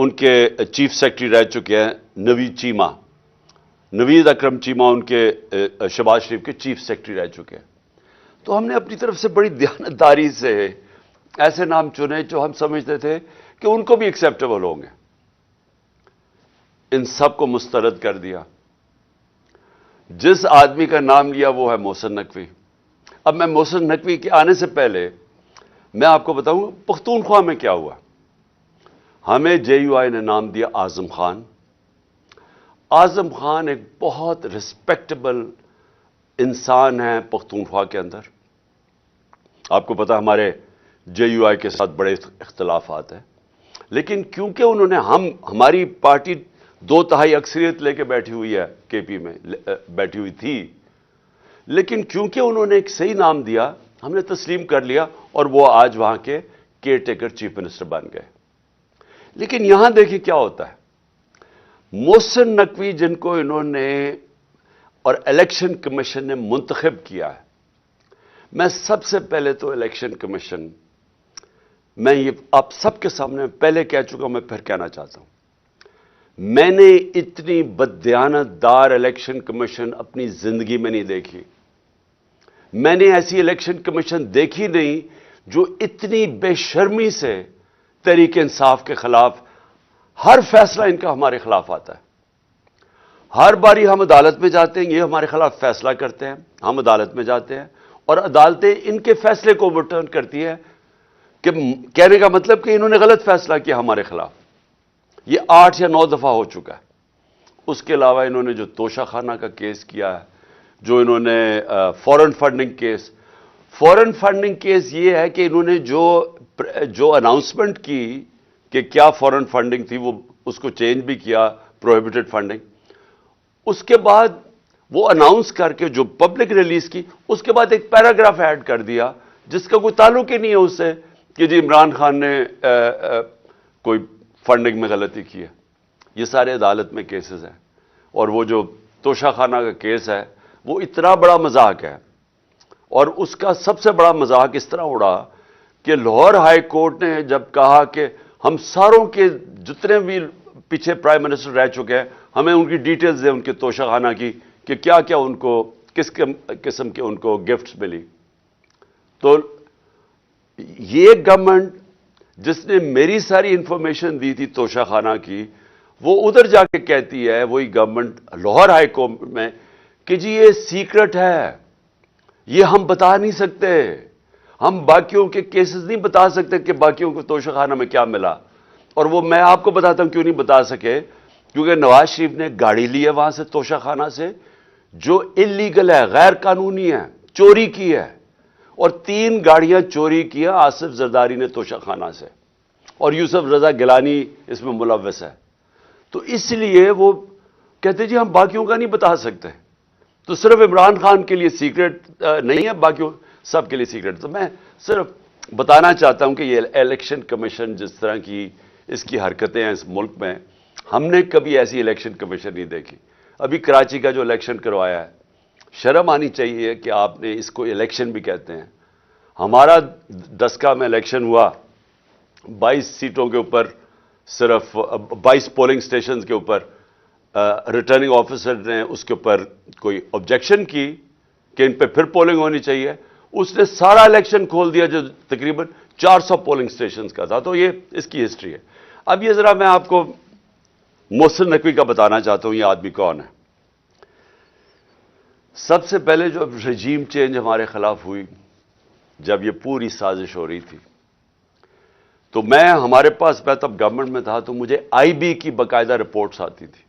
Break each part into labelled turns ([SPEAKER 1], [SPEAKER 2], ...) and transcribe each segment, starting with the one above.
[SPEAKER 1] ان کے chief secretary رہ چکے ہیں نوید اکرم چیمہ ان کے شہباز شریف کے چیف سیکرٹری رہ چکے ہیں. تو ہم نے اپنی طرف سے بڑی دیانتداری سے ایسے نام چنے جو ہم سمجھتے تھے کہ ان کو بھی ایکسیپٹیبل ہوں گے. ان سب کو مسترد کر دیا. جس آدمی کا نام لیا وہ ہے محسن نقوی. اب میں محسن نقوی کے آنے سے پہلے میں آپ کو بتاؤں پختونخوا میں کیا ہوا. ہمیں جے یو آئی نے نام دیا اعظم خان. اعظم خان ایک بہت ریسپیکٹیبل انسان ہے پختونخوا کے اندر. آپ کو پتا ہمارے جے یو آئی کے ساتھ بڑے اختلافات ہیں، لیکن کیونکہ انہوں نے ہماری پارٹی 2/3 اکثریت لے کے بیٹھی ہوئی ہے، کے پی میں بیٹھی ہوئی تھی، لیکن کیونکہ انہوں نے ایک صحیح نام دیا ہم نے تسلیم کر لیا اور وہ آج وہاں کے کیئر ٹیکر چیف منسٹر بن گئے. لیکن یہاں دیکھیں کیا ہوتا ہے. محسن نقوی جن کو انہوں نے اور الیکشن کمیشن نے منتخب کیا ہے، میں سب سے پہلے تو الیکشن کمیشن، میں یہ آپ سب کے سامنے پہلے کہہ چکا ہوں، میں پھر کہنا چاہتا ہوں، میں نے اتنی بددیانت دار الیکشن کمیشن اپنی زندگی میں نہیں دیکھی. میں نے ایسی الیکشن کمیشن دیکھی نہیں جو اتنی بے شرمی سے تحریک انصاف کے خلاف ہر فیصلہ ان کا ہمارے خلاف آتا ہے. ہر باری ہم عدالت میں جاتے ہیں، یہ ہمارے خلاف فیصلہ کرتے ہیں، ہم عدالت میں جاتے ہیں اور عدالتیں ان کے فیصلے کو اوورٹرن کرتی ہے، کہ کہنے کا مطلب کہ انہوں نے غلط فیصلہ کیا ہمارے خلاف. یہ 8 یا 9 دفعہ ہو چکا ہے. اس کے علاوہ انہوں نے جو توشہ خانہ کا کیس کیا ہے، جو انہوں نے فورن فنڈنگ کیس یہ ہے کہ انہوں نے جو اناؤنسمنٹ کی کہ کیا فورن فنڈنگ تھی، وہ اس کو چینج بھی کیا، پروہیبٹڈ فنڈنگ. اس کے بعد وہ اناؤنس کر کے جو پبلک ریلیز کی، اس کے بعد ایک پیراگراف ایڈ کر دیا جس کا کوئی تعلق ہی نہیں ہے اس سے کہ جی عمران خان نے کوئی فنڈنگ میں غلطی کی ہے. یہ سارے عدالت میں کیسز ہیں. اور وہ جو توشہ خانہ کا کیس ہے وہ اتنا بڑا مذاق ہے، اور اس کا سب سے بڑا مذاق اس طرح اڑا کہ لاہور ہائی کورٹ نے جب کہا کہ ہم ساروں کے جتنے بھی پیچھے پرائم منسٹر رہ چکے ہیں، ہمیں ان کی ڈیٹیلز دیں ان کے توشہ خانہ کی کہ کیا کیا ان کو کس قسم کے ان کو گفٹس ملی. تو یہ گورنمنٹ جس نے میری ساری انفارمیشن دی تھی توشہ خانہ کی، وہ ادھر جا کے کہتی ہے وہی گورنمنٹ لاہور ہائی کورٹ میں کہ جی یہ سیکرٹ ہے، یہ ہم بتا نہیں سکتے، ہم باقیوں کے کیسز نہیں بتا سکتے کہ باقیوں کو توشہ خانہ میں کیا ملا. اور وہ میں آپ کو بتاتا ہوں کیوں نہیں بتا سکے، کیونکہ نواز شریف نے گاڑی لی ہے وہاں سے توشہ خانہ سے جو اللیگل ہے، غیر قانونی ہے، چوری کی ہے، اور 3 گاڑیاں چوری کیا آصف زرداری نے توشہ خانہ سے، اور یوسف رضا گیلانی اس میں ملوث ہے. تو اس لیے وہ کہتے جی ہم باقیوں کا نہیں بتا سکتے. تو صرف عمران خان کے لیے سیکرٹ نہیں ہے، باقیوں سب کے لیے سیکرٹ. تو میں صرف بتانا چاہتا ہوں کہ یہ الیکشن کمیشن جس طرح کی اس کی حرکتیں ہیں اس ملک میں، ہم نے کبھی ایسی الیکشن کمیشن نہیں دیکھی. ابھی کراچی کا جو الیکشن کروایا ہے، شرم آنی چاہیے کہ آپ نے اس کو الیکشن بھی کہتے ہیں. ہمارا دسکا میں الیکشن ہوا، 22 سیٹوں کے اوپر، صرف 22 پولنگ سٹیشنز کے اوپر ریٹرننگ آفیسر نے اس کے اوپر کوئی آبجیکشن کی کہ ان پہ پھر پولنگ ہونی چاہیے. اس نے سارا الیکشن کھول دیا جو تقریباً 400 پولنگ سٹیشنز کا تھا. تو یہ اس کی ہسٹری ہے. اب یہ ذرا میں آپ کو محسن نقوی کا بتانا چاہتا ہوں یہ آدمی کون ہے. سب سے پہلے جو رجیم چینج ہمارے خلاف ہوئی، جب یہ پوری سازش ہو رہی تھی، تو ہمارے پاس میں تب گورنمنٹ میں تھا، تو مجھے آئی بی کی باقاعدہ رپورٹس آتی تھی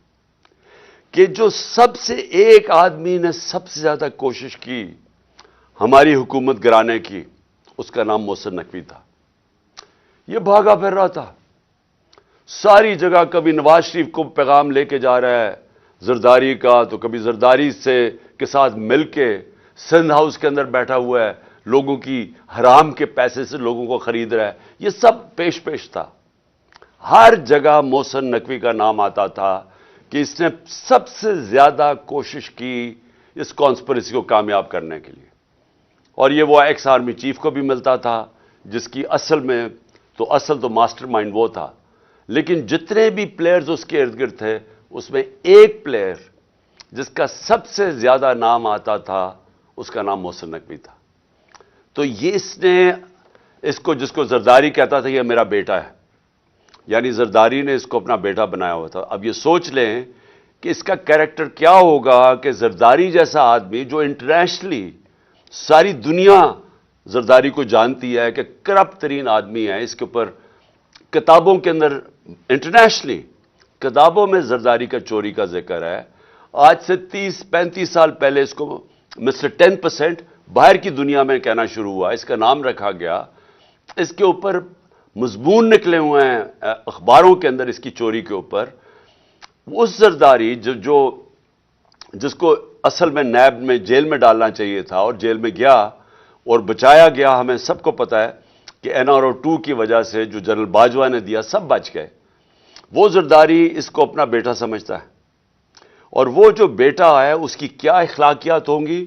[SPEAKER 1] کہ جو سب سے ایک آدمی نے سب سے زیادہ کوشش کی ہماری حکومت گرانے کی، اس کا نام محسن نقوی تھا. یہ بھاگا پھر رہا تھا ساری جگہ، کبھی نواز شریف کو پیغام لے کے جا رہا ہے زرداری کا، تو کبھی زرداری کے ساتھ مل کے سندھ ہاؤس کے اندر بیٹھا ہوا ہے، لوگوں کی حرام کے پیسے سے لوگوں کو خرید رہا ہے. یہ سب پیش تھا. ہر جگہ محسن نقوی کا نام آتا تھا کہ اس نے سب سے زیادہ کوشش کی اس کانسپریسی کو کامیاب کرنے کے لیے. اور یہ وہ ایکس آرمی چیف کو بھی ملتا تھا، جس کی اصل تو ماسٹر مائنڈ وہ تھا. لیکن جتنے بھی پلیئرز اس کے ارد گرد تھے اس میں ایک پلیئر جس کا سب سے زیادہ نام آتا تھا اس کا نام محسن نقوی تھا. تو یہ اس کو جس کو زرداری کہتا تھا یہ میرا بیٹا ہے، یعنی زرداری نے اس کو اپنا بیٹا بنایا ہوا تھا. اب یہ سوچ لیں کہ اس کا کیریکٹر کیا ہوگا کہ زرداری جیسا آدمی جو انٹرنیشنلی ساری دنیا زرداری کو جانتی ہے کہ کرپٹ ترین آدمی ہے، اس کے اوپر کتابوں کے اندر انٹرنیشنلی کتابوں میں زرداری کا چوری کا ذکر ہے. آج سے 30-35 سال پہلے اس کو مسٹر 10% باہر کی دنیا میں کہنا شروع ہوا، اس کا نام رکھا گیا. اس کے اوپر مضمون نکلے ہوئے ہیں اخباروں کے اندر اس کی چوری کے اوپر. اس زرداری جس کو اصل میں نیب میں جیل میں ڈالنا چاہیے تھا اور جیل میں گیا اور بچایا گیا، ہمیں سب کو پتا ہے کہ NRO2 کی وجہ سے جو جنرل باجوہ نے دیا سب بچ گئے. وہ زرداری اس کو اپنا بیٹا سمجھتا ہے، اور وہ جو بیٹا ہے اس کی کیا اخلاقیات ہوں گی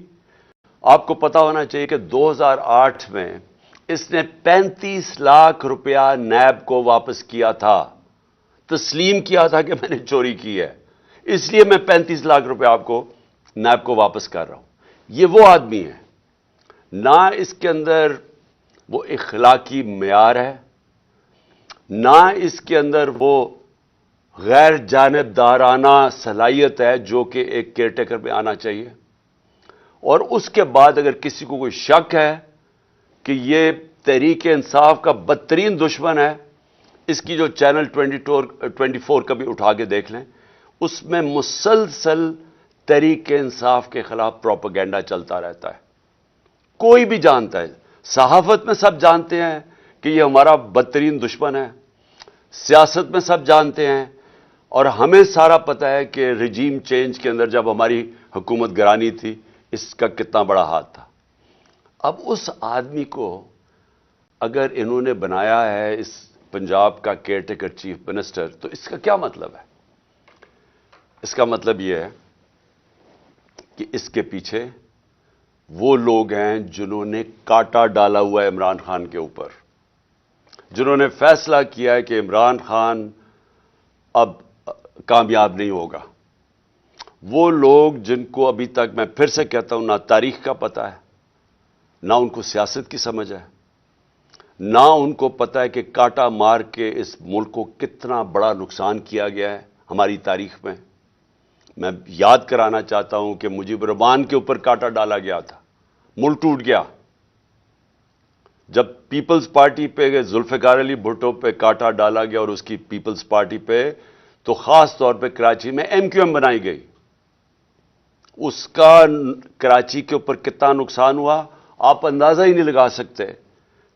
[SPEAKER 1] آپ کو پتا ہونا چاہیے کہ 2008 میں اس نے 35 لاکھ روپیہ نیب کو واپس کیا تھا، تسلیم کیا تھا کہ میں نے چوری کی ہے، اس لیے میں 35 لاکھ روپے آپ کو نیب کو واپس کر رہا ہوں. یہ وہ آدمی ہے، نہ اس کے اندر وہ اخلاقی معیار ہے، نہ اس کے اندر وہ غیر جانبدارانہ صلاحیت ہے جو کہ ایک کیئر ٹیکر میں آنا چاہیے. اور اس کے بعد اگر کسی کو کوئی شک ہے کہ یہ تحریک انصاف کا بدترین دشمن ہے، اس کی جو چینل 24 کا بھی اٹھا کے دیکھ لیں، اس میں مسلسل تحریک انصاف کے خلاف پروپیگنڈا چلتا رہتا ہے. کوئی بھی جانتا ہے، صحافت میں سب جانتے ہیں کہ یہ ہمارا بدترین دشمن ہے، سیاست میں سب جانتے ہیں، اور ہمیں سارا پتہ ہے کہ رجیم چینج کے اندر جب ہماری حکومت گرانی تھی اس کا کتنا بڑا ہاتھ تھا. اب اس آدمی کو اگر انہوں نے بنایا ہے اس پنجاب کا کیئر ٹیکر چیف منسٹر، تو اس کا کیا مطلب ہے؟ اس کا مطلب یہ ہے کہ اس کے پیچھے وہ لوگ ہیں جنہوں نے کاٹا ڈالا ہوا ہے عمران خان کے اوپر، جنہوں نے فیصلہ کیا ہے کہ عمران خان اب کامیاب نہیں ہوگا. وہ لوگ جن کو ابھی تک میں پھر سے کہتا ہوں نہ تاریخ کا پتہ ہے، نہ ان کو سیاست کی سمجھ ہے، نہ ان کو پتہ ہے کہ کاٹا مار کے اس ملک کو کتنا بڑا نقصان کیا گیا ہے ہماری تاریخ میں. میں یاد کرانا چاہتا ہوں کہ مجیب الرحمان کے اوپر کاٹا ڈالا گیا تھا، ملک ٹوٹ گیا. جب پیپلز پارٹی پہ ذوالفقار علی بھٹو پہ کاٹا ڈالا گیا اور اس کی پیپلز پارٹی پہ، تو خاص طور پہ کراچی میں MQM بنائی گئی. اس کا کراچی کے اوپر کتنا نقصان ہوا آپ اندازہ ہی نہیں لگا سکتے.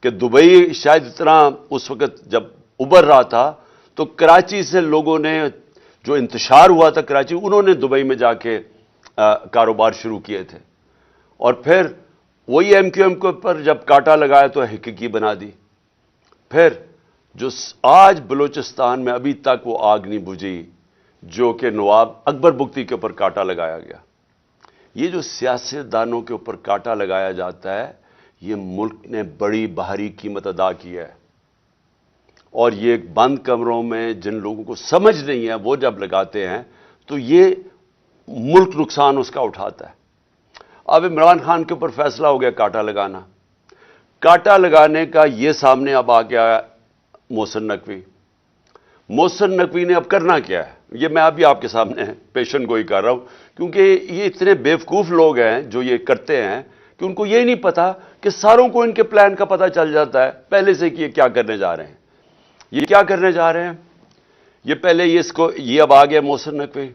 [SPEAKER 1] کہ دبئی شاید اتنا اس وقت جب ابھر رہا تھا تو کراچی سے لوگوں نے جو انتشار ہوا تھا کراچی، انہوں نے دبئی میں جا کے کاروبار شروع کیے تھے، اور پھر وہی MQM کے اوپر جب کاٹا لگایا تو حقیقی بنا دی. پھر جو آج بلوچستان میں ابھی تک وہ آگ نہیں بجھی جو کہ نواب اکبر بگٹی کے اوپر کاٹا لگایا گیا. یہ جو سیاستدانوں کے اوپر کاٹا لگایا جاتا ہے، یہ ملک نے بڑی بھاری قیمت ادا کی ہے. اور یہ بند کمروں میں جن لوگوں کو سمجھ نہیں ہے وہ جب لگاتے ہیں تو یہ ملک نقصان اس کا اٹھاتا ہے. اب عمران خان کے اوپر فیصلہ ہو گیا کاٹا لگانا. کاٹا لگانے کا یہ سامنے اب آ گیا محسن نقوی. محسن نقوی نے اب کرنا کیا ہے، یہ میں ابھی آپ کے سامنے پیشن گوئی کر رہا ہوں، کیونکہ یہ اتنے بیوقوف لوگ ہیں جو یہ کرتے ہیں کہ ان کو یہ نہیں پتا کہ ساروں کو ان کے پلان کا پتہ چل جاتا ہے پہلے سے کہ یہ کیا کرنے جا رہے ہیں. یہ کیا کرنے جا رہے ہیں، یہ پہلے یہ اب آ گیا محسن نقوی.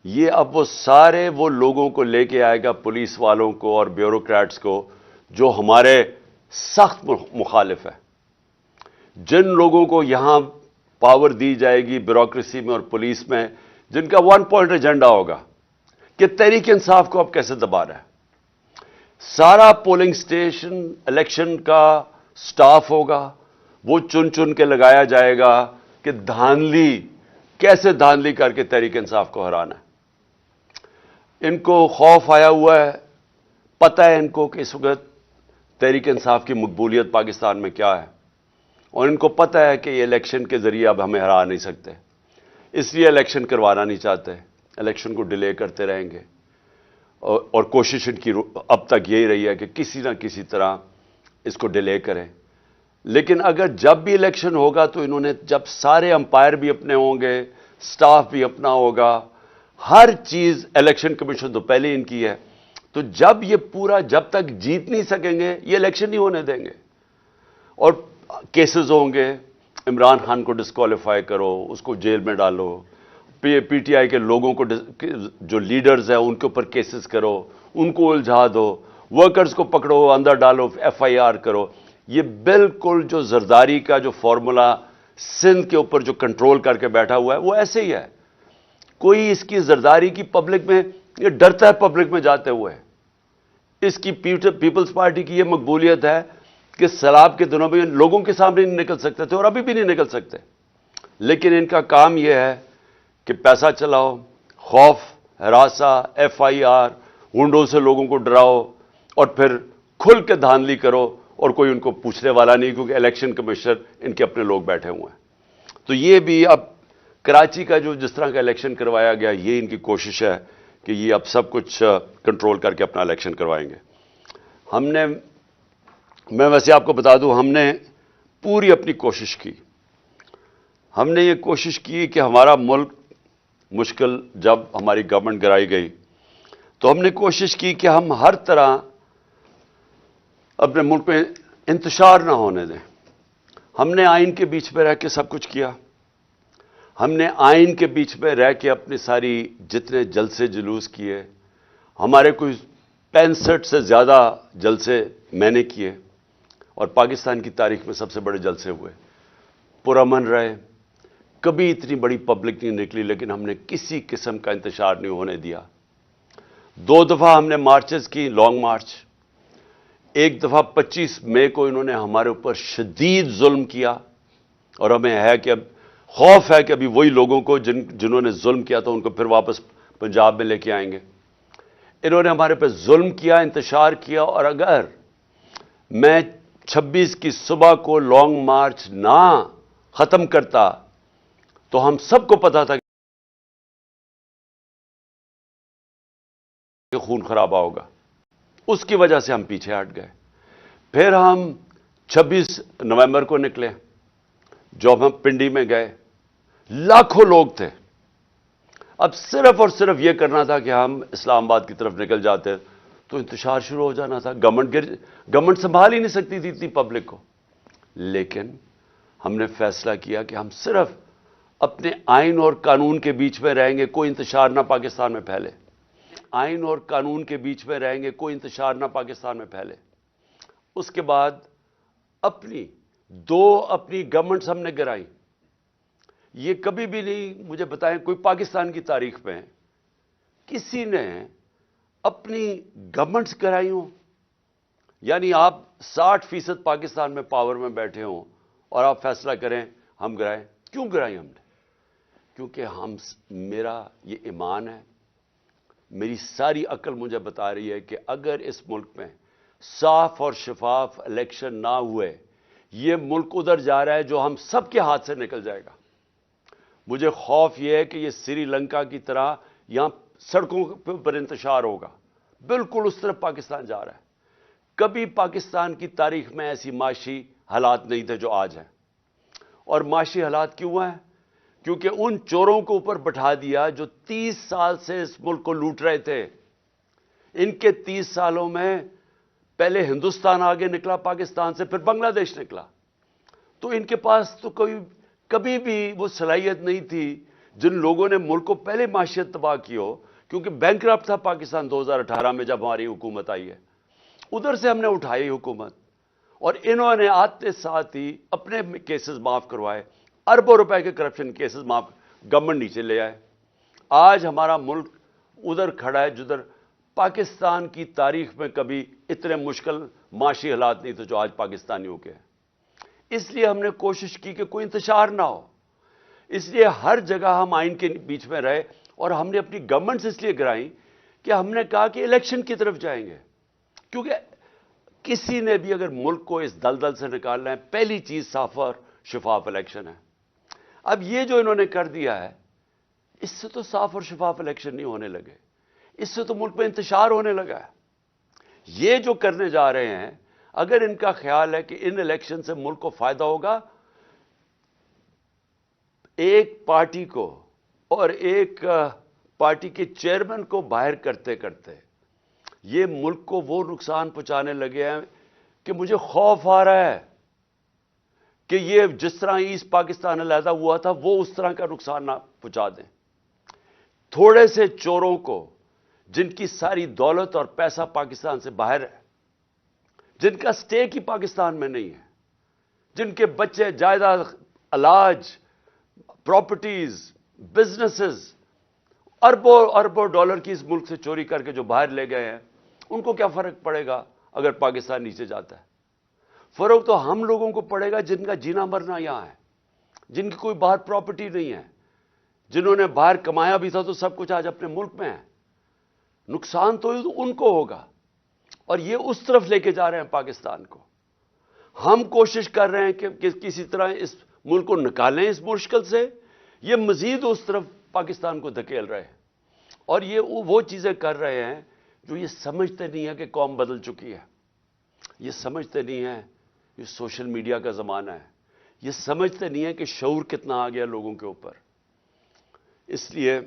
[SPEAKER 1] یہ اب وہ سارے وہ لوگوں کو لے کے آئے گا، پولیس والوں کو اور بیوروکریٹس کو جو ہمارے سخت مخالف ہے. جن لوگوں کو یہاں پاور دی جائے گی بیوروکریسی میں اور پولیس میں، جن کا 1 پوائنٹ ایجنڈا ہوگا کہ تحریک انصاف کو اب کیسے دبا رہا ہے. سارا پولنگ سٹیشن الیکشن کا سٹاف ہوگا، وہ چن چن کے لگایا جائے گا کہ کیسے دھاندلی کر کے تحریک انصاف کو ہرانا ہے. ان کو خوف آیا ہوا ہے، پتہ ہے ان کو کہ اس وقت تحریک انصاف کی مقبولیت پاکستان میں کیا ہے، اور ان کو پتہ ہے کہ یہ الیکشن کے ذریعے اب ہمیں ہرا نہیں سکتے، اس لیے الیکشن کروانا نہیں چاہتے، الیکشن کو ڈیلے کرتے رہیں گے، اور کوشش ان کی اب تک یہی رہی ہے کہ کسی نہ کسی طرح اس کو ڈیلے کریں۔ لیکن اگر جب بھی الیکشن ہوگا تو انہوں نے جب سارے امپائر بھی اپنے ہوں گے، سٹاف بھی اپنا ہوگا، ہر چیز الیکشن کمیشن تو پہلے ان کی ہے، تو جب تک جیت نہیں سکیں گے یہ الیکشن نہیں ہونے دیں گے، اور کیسز ہوں گے، عمران خان کو ڈسکوالیفائی کرو، اس کو جیل میں ڈالو، پی ٹی آئی کے لوگوں کو جو لیڈرز ہیں ان کے اوپر کیسز کرو، ان کو الجھا دو، ورکرز کو پکڑو اندر ڈالو، ایف آئی آر کرو۔ یہ بالکل جو زرداری کا جو فارمولا سندھ کے اوپر جو کنٹرول کر کے بیٹھا ہوا ہے وہ ایسے ہی ہے۔ کوئی اس کی زرداری کی پبلک میں، یہ ڈرتا ہے پبلک میں جاتے ہوئے۔ اس کی پیپلز پارٹی کی یہ مقبولیت ہے کہ سیلاب کے دنوں میں لوگوں کے سامنے نہیں نکل سکتے تھے اور ابھی بھی نہیں نکل سکتے، لیکن ان کا کام یہ ہے کہ پیسہ چلاؤ، خوف، ہراساں، ایف آئی آر، ہونڈوں سے لوگوں کو ڈراؤ، اور پھر کھل کے دھاندلی کرو، اور کوئی ان کو پوچھنے والا نہیں کیونکہ الیکشن کمیشنر ان کے اپنے لوگ بیٹھے ہوئے ہیں۔ تو یہ بھی اب کراچی کا جس طرح کا الیکشن کروایا گیا، یہ ان کی کوشش ہے کہ یہ اب سب کچھ کنٹرول کر کے اپنا الیکشن کروائیں گے۔ میں ویسے آپ کو بتا دوں، ہم نے پوری اپنی کوشش کی، ہم نے یہ کوشش کی کہ ہمارا ملک مشکل جب ہماری گورنمنٹ گرائی گئی تو ہم نے کوشش کی کہ ہم ہر طرح اپنے ملک میں انتشار نہ ہونے دیں۔ ہم نے آئین کے بیچ میں رہ کے سب کچھ کیا، ہم نے آئین کے بیچ میں رہ کے اپنی ساری جتنے جلسے جلوس کیے، ہمارے کوئی 65 سے زیادہ جلسے میں نے کیے، اور پاکستان کی تاریخ میں سب سے بڑے جلسے ہوئے، پرامن رہے، کبھی اتنی بڑی پبلک نہیں نکلی، لیکن ہم نے کسی قسم کا انتشار نہیں ہونے دیا۔ 2 دفعہ ہم نے مارچز کی، لانگ مارچ، ایک دفعہ 25 مئی کو انہوں نے ہمارے اوپر شدید ظلم کیا، اور ہمیں ہے کہ اب خوف ہے کہ ابھی وہی لوگوں کو جنہوں نے ظلم کیا تھا ان کو پھر واپس پنجاب میں لے کے آئیں گے۔ انہوں نے ہمارے پہ ظلم کیا، انتشار کیا، اور اگر میں 26 کی صبح کو لانگ مارچ نہ ختم کرتا تو ہم سب کو پتا تھا کہ خون خرابہ ہوگا، اس کی وجہ سے ہم پیچھے ہٹ گئے۔ پھر ہم 26 نومبر کو نکلے، جب ہم پنڈی میں گئے، لاکھوں لوگ تھے۔ اب صرف اور صرف یہ کرنا تھا کہ ہم اسلام آباد کی طرف نکل جاتے تو انتشار شروع ہو جانا تھا، گورنمنٹ سنبھال ہی نہیں سکتی تھی اتنی پبلک کو۔ لیکن ہم نے فیصلہ کیا کہ ہم صرف اپنے آئین اور قانون کے بیچ میں رہیں گے، کوئی انتشار نہ پاکستان میں پھیلے۔ آئین اور قانون کے بیچ میں رہیں گے، کوئی انتشار نہ پاکستان میں پھیلے۔ اس کے بعد اپنی گورنمنٹس ہم نے گرائیں۔ یہ کبھی بھی نہیں، مجھے بتائیں کوئی پاکستان کی تاریخ میں کسی نے اپنی گورنمنٹس گرائی ہوں؟ یعنی آپ 60% پاکستان میں پاور میں بیٹھے ہوں اور آپ فیصلہ کریں ہم گرائیں۔ کیوں گرائی ہم نے؟ کیونکہ میرا یہ ایمان ہے، میری ساری عقل مجھے بتا رہی ہے کہ اگر اس ملک میں صاف اور شفاف الیکشن نہ ہوئے، یہ ملک ادھر جا رہا ہے جو ہم سب کے ہاتھ سے نکل جائے گا۔ مجھے خوف یہ ہے کہ یہ سری لنکا کی طرح یہاں سڑکوں پر انتشار ہوگا، بالکل اس طرف پاکستان جا رہا ہے۔ کبھی پاکستان کی تاریخ میں ایسی معاشی حالات نہیں تھے جو آج ہیں۔ اور معاشی حالات کیوں ہیں؟ کیونکہ ان چوروں کو اوپر بٹھا دیا جو 30 سال سے اس ملک کو لوٹ رہے تھے۔ ان کے 30 سالوں میں پہلے ہندوستان آگے نکلا پاکستان سے، پھر بنگلہ دیش نکلا، تو ان کے پاس تو کبھی بھی وہ صلاحیت نہیں تھی جن لوگوں نے ملک کو پہلے معیشت تباہ کی ہو، کیونکہ بینکرپٹ تھا پاکستان 2018 میں جب ہماری حکومت آئی ہے۔ ادھر سے ہم نے اٹھائی حکومت، اور انہوں نے آتے ساتھ ہی اپنے کیسز معاف کروائے، اربوں روپے کے کرپشن کیسز معاف، گورنمنٹ نیچے لے آئے۔ آج ہمارا ملک ادھر کھڑا ہے جدھر پاکستان کی تاریخ میں کبھی اتنے مشکل معاشی حالات نہیں تھے جو آج پاکستانیوں کے ہیں۔ اس لیے ہم نے کوشش کی کہ کوئی انتشار نہ ہو، اس لیے ہر جگہ ہم آئین کے بیچ میں رہے، اور ہم نے اپنی گورنمنٹس اس لیے گرائیں کہ ہم نے کہا کہ الیکشن کی طرف جائیں گے، کیونکہ کسی نے بھی اگر ملک کو اس دلدل سے نکالنا ہے، پہلی چیز صاف اور شفاف الیکشن ہے۔ اب یہ جو انہوں نے کر دیا ہے، اس سے تو صاف اور شفاف الیکشن نہیں ہونے لگے، اس سے تو ملک میں انتشار ہونے لگا ہے۔ یہ جو کرنے جا رہے ہیں، اگر ان کا خیال ہے کہ ان الیکشن سے ملک کو فائدہ ہوگا، ایک پارٹی کو اور ایک پارٹی کے چیئرمین کو باہر کرتے کرتے یہ ملک کو وہ نقصان پہنچانے لگے ہیں کہ مجھے خوف آ رہا ہے کہ یہ جس طرح ایسٹ پاکستان علیحدہ ہوا تھا وہ اس طرح کا نقصان نہ پہنچا دیں۔ تھوڑے سے چوروں کو، جن کی ساری دولت اور پیسہ پاکستان سے باہر ہے، جن کا سٹیک ہی پاکستان میں نہیں ہے، جن کے بچے جائیداد، علاج، پراپرٹیز، بزنسز اربوں اربوں ڈالر کی اس ملک سے چوری کر کے جو باہر لے گئے ہیں، ان کو کیا فرق پڑے گا اگر پاکستان نیچے جاتا ہے؟ فرق تو ہم لوگوں کو پڑے گا جن کا جینا مرنا یہاں ہے، جن کی کوئی باہر پراپرٹی نہیں ہے، جنہوں نے باہر کمایا بھی تھا تو سب کچھ آج اپنے ملک میں ہے۔ نقصان تو ان کو ہوگا، اور یہ اس طرف لے کے جا رہے ہیں پاکستان کو۔ ہم کوشش کر رہے ہیں کہ کسی طرح اس ملک کو نکالیں اس مشکل سے، یہ مزید اس طرف پاکستان کو دھکیل رہے ہیں، اور یہ وہ چیزیں کر رہے ہیں جو یہ سمجھتے نہیں ہیں کہ قوم بدل چکی ہے، یہ سمجھتے نہیں ہیں یہ سوشل میڈیا کا زمانہ ہے، یہ سمجھتے نہیں ہیں کہ شعور کتنا آ گیا لوگوں کے اوپر۔ اس لیے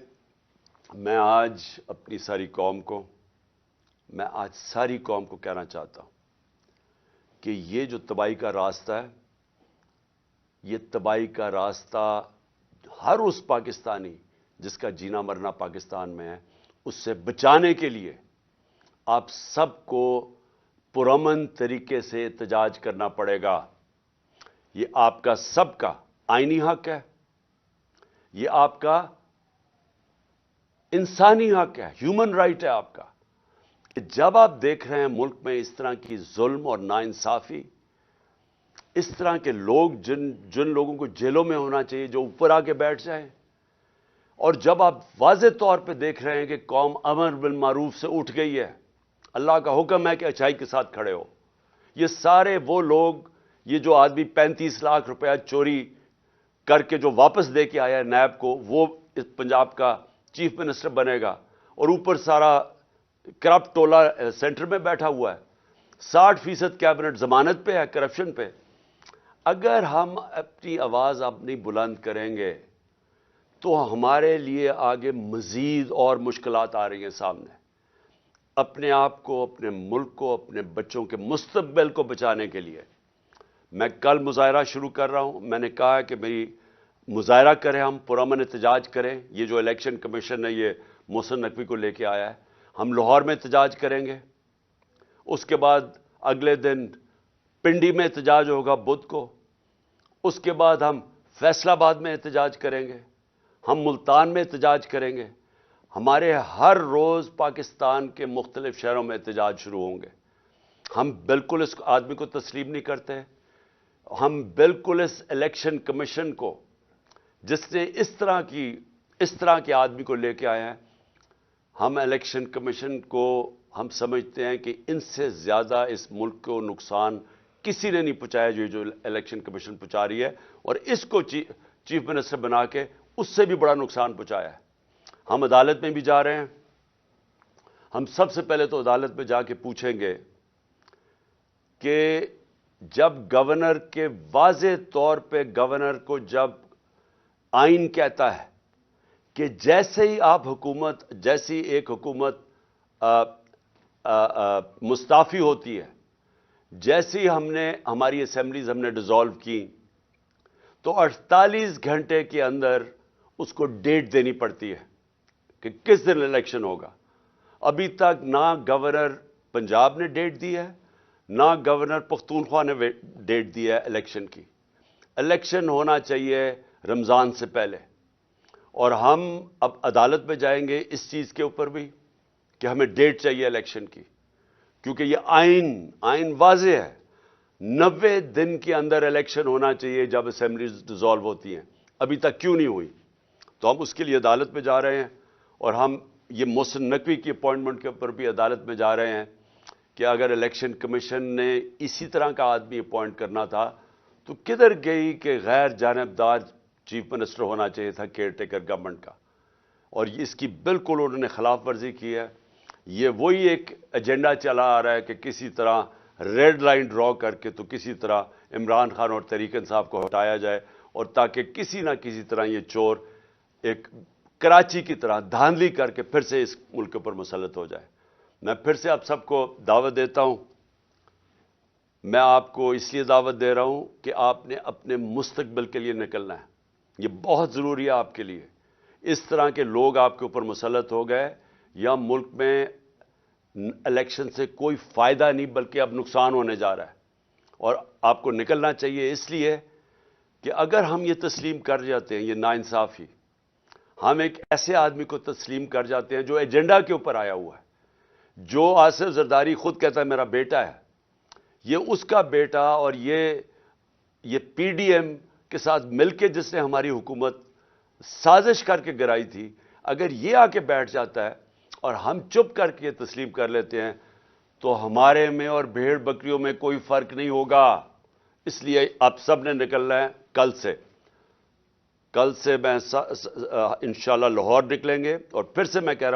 [SPEAKER 1] میں آج اپنی ساری قوم کو کہنا چاہتا ہوں کہ یہ جو تباہی کا راستہ ہے، یہ تباہی کا راستہ ہر اس پاکستانی جس کا جینا مرنا پاکستان میں ہے، اس سے بچانے کے لیے آپ سب کو پرامن طریقے سے احتجاج کرنا پڑے گا۔ یہ آپ کا سب کا آئینی حق ہے، یہ آپ کا انسانی حق ہے، ہیومن رائٹ ہے آپ کا، کہ جب آپ دیکھ رہے ہیں ملک میں اس طرح کی ظلم اور ناانصافی، اس طرح کے لوگ جن لوگوں کو جیلوں میں ہونا چاہیے جو اوپر آ کے بیٹھ جائیں، اور جب آپ واضح طور پہ دیکھ رہے ہیں کہ قوم امر بالمعروف سے اٹھ گئی ہے، اللہ کا حکم ہے کہ اچھائی کے ساتھ کھڑے ہو، یہ سارے وہ لوگ، یہ جو آدمی 35 لاکھ روپیہ چوری کر کے جو واپس دے کے آیا ہے نیب کو، وہ اس پنجاب کا چیف منسٹر بنے گا، اور اوپر سارا کرپٹ ٹولہ سینٹر میں بیٹھا ہوا ہے، 60% کیبنٹ ضمانت پہ ہے کرپشن پہ۔ اگر ہم اپنی آواز اب نہیں بلند کریں گے تو ہمارے لیے آگے مزید اور مشکلات آ رہی ہیں سامنے۔ اپنے آپ کو، اپنے ملک کو، اپنے بچوں کے مستقبل کو بچانے کے لیے میں کل مظاہرہ شروع کر رہا ہوں۔ میں نے کہا کہ میری مظاہرہ کریں، ہم پرامن احتجاج کریں۔ یہ جو الیکشن کمیشن ہے یہ محسن نقوی کو لے کے آیا ہے، ہم لاہور میں احتجاج کریں گے، اس کے بعد اگلے دن پنڈی میں احتجاج ہوگا بدھ کو، اس کے بعد ہم فیصل آباد میں احتجاج کریں گے، ہم ملتان میں احتجاج کریں گے۔ ہمارے ہر روز پاکستان کے مختلف شہروں میں احتجاج شروع ہوں گے۔ ہم بالکل اس آدمی کو تسلیم نہیں کرتے، ہم بالکل اس الیکشن کمیشن کو، جس نے اس طرح کے آدمی کو لے کے آئے ہیں، ہم الیکشن کمیشن کو ہم سمجھتے ہیں کہ ان سے زیادہ اس ملک کو نقصان کسی نے نہیں پہنچایا جو الیکشن کمیشن پہنچا رہی ہے، اور اس کو چیف منسٹر بنا کے اس سے بھی بڑا نقصان پہنچایا ہے۔ ہم عدالت میں بھی جا رہے ہیں، ہم سب سے پہلے تو عدالت میں جا کے پوچھیں گے کہ جب گورنر کے واضح طور پہ گورنر کو جب آئین کہتا ہے کہ جیسے ہی آپ جیسی ایک حکومت مستعفی ہوتی ہے، جیسے ہی ہماری اسمبلیز ہم نے ڈیزالو کی تو 48 گھنٹے کے اندر اس کو ڈیٹ دینی پڑتی ہے کہ کس دن الیکشن ہوگا۔ ابھی تک نہ گورنر پنجاب نے ڈیٹ دی ہے، نہ گورنر پختونخوا نے ڈیٹ دی ہے الیکشن کی۔ الیکشن ہونا چاہیے رمضان سے پہلے، اور ہم اب عدالت میں جائیں گے اس چیز کے اوپر بھی کہ ہمیں ڈیٹ چاہیے الیکشن کی، کیونکہ یہ آئین واضح ہے، 90 دن کے اندر الیکشن ہونا چاہیے جب اسمبلیز ڈیزالو ہوتی ہیں، ابھی تک کیوں نہیں ہوئی؟ تو ہم اس کے لیے عدالت میں جا رہے ہیں، اور ہم یہ محسن نقوی کی اپوائنٹمنٹ کے اوپر بھی عدالت میں جا رہے ہیں کہ اگر الیکشن کمیشن نے اسی طرح کا آدمی اپوائنٹ کرنا تھا تو کدھر گئی کہ غیر جانبدار چیف منسٹر ہونا چاہیے تھا کیئر ٹیکر گورنمنٹ کا، اور اس کی بالکل انہوں نے خلاف ورزی کی ہے۔ یہ وہی ایک ایجنڈا چلا آ رہا ہے کہ کسی طرح ریڈ لائن ڈرا کر کے تو کسی طرح عمران خان اور تحریک انصاف کو ہٹایا جائے، اور تاکہ کسی نہ کسی طرح یہ چور ایک کراچی کی طرح دھاندلی کر کے پھر سے اس ملک پر مسلط ہو جائے۔ میں پھر سے آپ سب کو دعوت دیتا ہوں، میں آپ کو اس لیے دعوت دے رہا ہوں کہ آپ نے اپنے مستقبل کے لیے نکلنا ہے، یہ بہت ضروری ہے آپ کے لیے۔ اس طرح کے لوگ آپ کے اوپر مسلط ہو گئے یا ملک میں الیکشن سے کوئی فائدہ نہیں بلکہ اب نقصان ہونے جا رہا ہے، اور آپ کو نکلنا چاہیے اس لیے کہ اگر ہم یہ تسلیم کر جاتے ہیں، یہ ناانصافی ہم ایک ایسے آدمی کو تسلیم کر جاتے ہیں جو ایجنڈا کے اوپر آیا ہوا ہے، جو آصف زرداری خود کہتا ہے میرا بیٹا ہے، یہ اس کا بیٹا، اور یہ پی ڈی ایم کے ساتھ مل کے جس نے ہماری حکومت سازش کر کے گرائی تھی، اگر یہ آ کے بیٹھ جاتا ہے اور ہم چپ کر کے تسلیم کر لیتے ہیں تو ہمارے میں اور بھیڑ بکریوں میں کوئی فرق نہیں ہوگا۔ اس لیے آپ سب نے نکلنا ہے کل سے میں انشاءاللہ لاہور نکلیں گے، اور پھر سے میں کہہ رہا ہوں